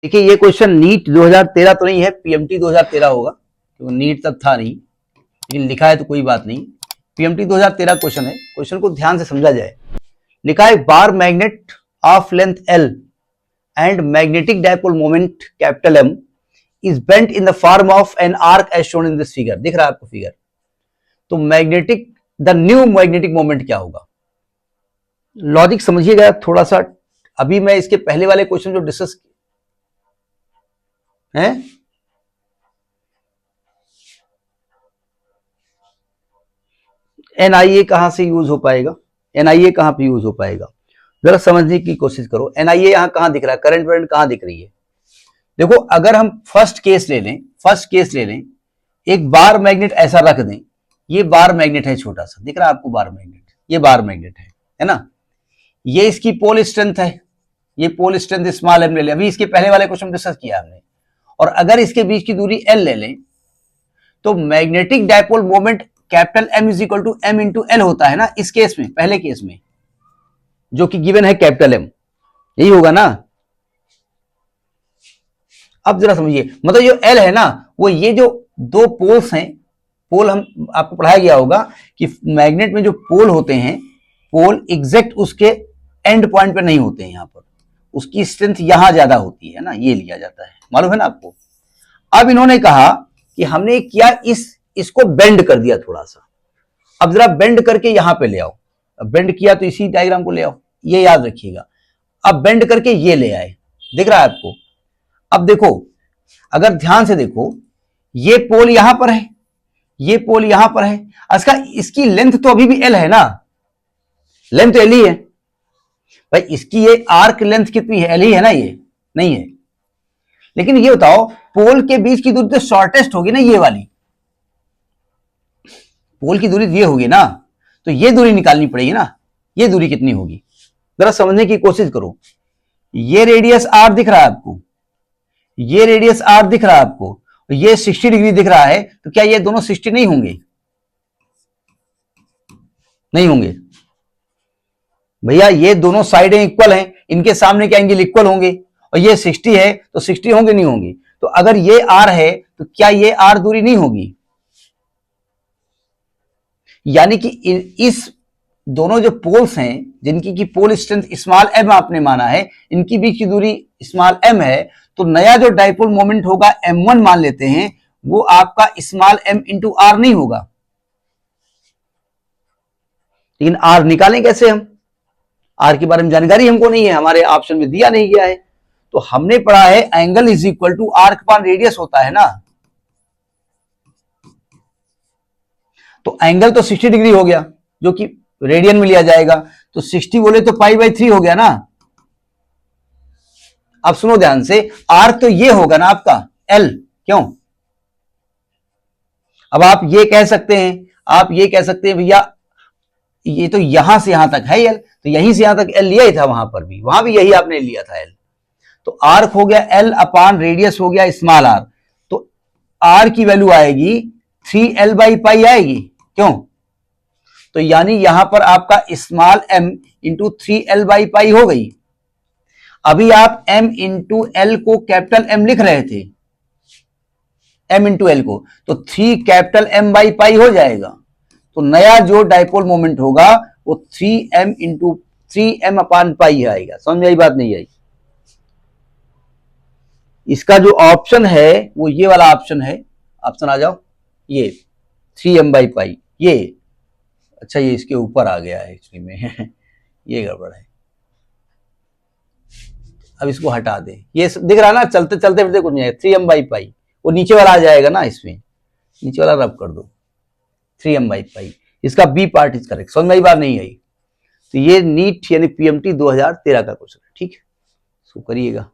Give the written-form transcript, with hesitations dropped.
देखिए ये question NEET 2013 तो नहीं है, पीएमटी 2013 होगा, क्योंकि नीट तब था नहीं, लेकिन लिखा है तो कोई बात नहीं। पीएमटी 2013 क्वेश्चन है। क्वेश्चन को ध्यान से समझा जाए। लिखा है bar magnet of length L and magnetic dipole moment capital M is bent in the form of an arc as shown in this figure. दिख रहा है आपको फिगर? तो magnetic the new magnetic moment क्या होगा? लॉजिक समझिएगा थोड़ा सा। अभी मैं इसके पहले वाले क्वेश्चन जो डिस्कस है, एनआईए कहां से यूज हो पाएगा? एनआईए कहां पे यूज हो पाएगा? जरा समझने की कोशिश करो। एनआईए यहां कहां दिख रहा है? करंट वरेंट कहां दिख रही है? देखो, अगर हम फर्स्ट केस ले लें, एक बार मैग्नेट ऐसा रख दें, ये बार मैग्नेट है, छोटा सा दिख रहा है आपको बार मैग्नेट, ये बार मैग्नेट है ना? ये इसकी पोल स्ट्रेंथ है, ये पोल स्ट्रेंथ स्मॉल एम ले लें, अभी इसके पहले वाले क्वेश्चन डिस्कस किया हमने। और अगर इसके बीच की दूरी एल ले लें, तो magnetic dipole moment capital M is equal to M into L होता है ना, इस केस में, पहले केस में, जो कि गिवन है कैपिटल एम, यही होगा ना? अब जरा समझिए, मतलब जो एल है ना, वो ये जो दो पोल्स हैं, पोल हम आपको पढ़ाया गया होगा कि मैग्नेट में जो पोल होते हैं, पोल एग्जैक्ट उसके एंड पॉइंट पे नहीं होते हैं, यहां पर उसकी स्ट्रेंथ यहां ज्यादा होती है ना, ये लिया जाता है, मालूम है ना आपको? अब इन्होंने कहा कि हमने किया इसको बेंड कर दिया थोड़ा सा। अब जरा बेंड करके यहां पे ले आओ। अब बेंड किया तो इसी डायग्राम को ले आओ, ये याद रखिएगा। अब बेंड करके ये ले आए, दिख रहा है आपको? अब देखो, अगर ध्यान से देखो, ये पोल यहां पर है, ये पोल यहां पर है, इसकी लेंथ तो अभी भी एल है ना, लेंथ तो एल ही है भाई। इसकी ये आर्क लेंथ कितनी है? एल ही है ना, ये नहीं है। लेकिन ये बताओ, पोल के बीच की दूरी तो शॉर्टेस्ट होगी ना, ये वाली पोल की दूरी ये होगी ना, तो ये दूरी निकालनी पड़ेगी ना। ये दूरी कितनी होगी? जरा समझने की कोशिश करो। ये रेडियस आर दिख रहा है आपको, ये रेडियस आर दिख रहा है आपको, ये 60 डिग्री दिख रहा है, तो क्या ये दोनों 60 नहीं होंगे? नहीं होंगे भैया, ये दोनों साइडें इक्वल हैं, इनके सामने के एंगल इक्वल होंगे, और ये 60 है तो 60 होंगे, नहीं होंगे? तो अगर ये आर है तो क्या ये आर दूरी नहीं होगी? यानी कि इस दोनों जो पोल्स हैं, जिनकी की पोल स्ट्रेंथ स्मॉल एम आपने माना है, इनकी बीच की दूरी स्मॉल एम है, तो नया जो डाइपोल मोमेंट होगा m1 मान लेते हैं, वो आपका स्मॉल एम इंटू आर नहीं होगा। लेकिन आर निकालें कैसे हम? आर के बारे में जानकारी हमको नहीं है, हमारे ऑप्शन में दिया नहीं गया है। तो हमने पढ़ा है angle is equal to arc upon radius होता है ना। तो एंगल तो 60 डिग्री हो गया, जो कि रेडियन में लिया जाएगा, तो 60 बोले तो π/3 हो गया ना। अब सुनो ध्यान से, आर्क तो ये होगा ना आपका एल, क्यों? अब आप ये कह सकते हैं, भैया ये तो यहां से यहां तक है एल, तो यहीं से यहां तक एल लिया ही था, वहां पर भी, वहां भी यही आपने लिया था एल। तो आर्क हो गया एल अपॉन रेडियस हो गया स्मॉल आर, तो आर की वैल्यू आएगी 3l/π आएगी, क्यों? तो यानी यहां पर आपका स्मॉल एम इंटू 3l/π हो गई। अभी आप m इंटू एल को कैपिटल एम लिख रहे थे, m इंटू एल को, तो 3 कैपिटल m/π हो जाएगा। तो नया जो डाइपोल मोमेंट होगा वो 3m इंटू 3m/π आएगा। समझ में आई बात? नहीं आई? इसका जो ऑप्शन है वो ये वाला ऑप्शन है, ऑप्शन आ जाओ, ये 3m/π, ये अच्छा, ये इसके ऊपर आ गया है एक्चुअली में ये गड़बड़ है। अब इसको हटा दे, ये दिख रहा है ना, चलते चलते फिरते कुछ नहीं है, 3m/π, वो नीचे वाला आ जाएगा ना, इसमें नीचे वाला रब कर दो, 3m/π। इसका बी पार्ट इज करेक्ट। समझ में आई बात? नहीं आई? तो ये नीट यानी पीएमटी 2013 का क्वेश्चन है, ठीक है, इसको करिएगा।